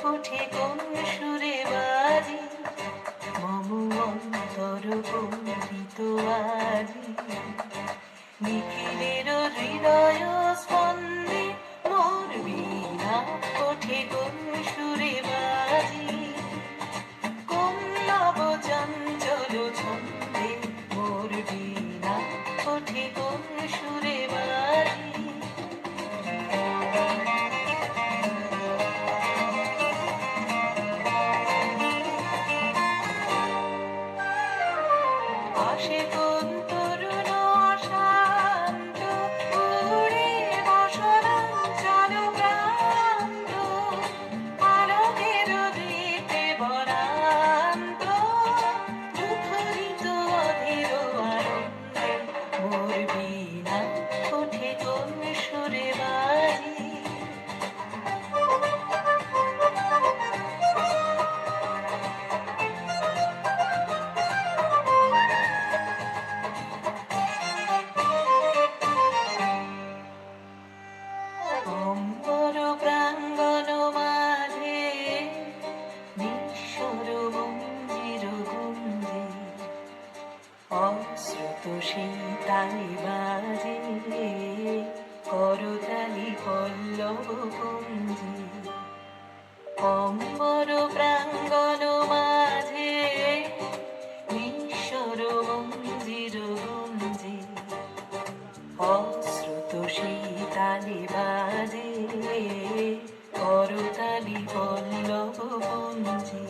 ওঠে কোন সুরে বাজি মম অন্তর কম্পিত আজি নিখিলের হৃদয় স্পন্দে মোর বীণা ওঠে কোন সুরে বাজি কোন নব চঞ্চল ছন্দে মোর বীণা ওঠে কোন সুরে বাজি আসে কোন তরুণ অশান্ত উড়ে বসনাঞ্চল প্রান্ত আলোকের দ্বীপে বরান্ত মুখরিত অধীর আনন্দে মোর বীণা ওঠে কোন সুরে বাজি অম্বর প্রাঙ্গণ মাঝে নিঃস্বর মঞ্জির গুঞ্জে অশ্রুত সেই তালি বাজে করতালি পল্লব কুঞ্জে অম্বর প্রাঙ্গণ মাঝে নিঃস্বর মঞ্জির গুঞ্জে অশ্রুত সেই তালি বাজে করতালি পল্লব কুঞ্জে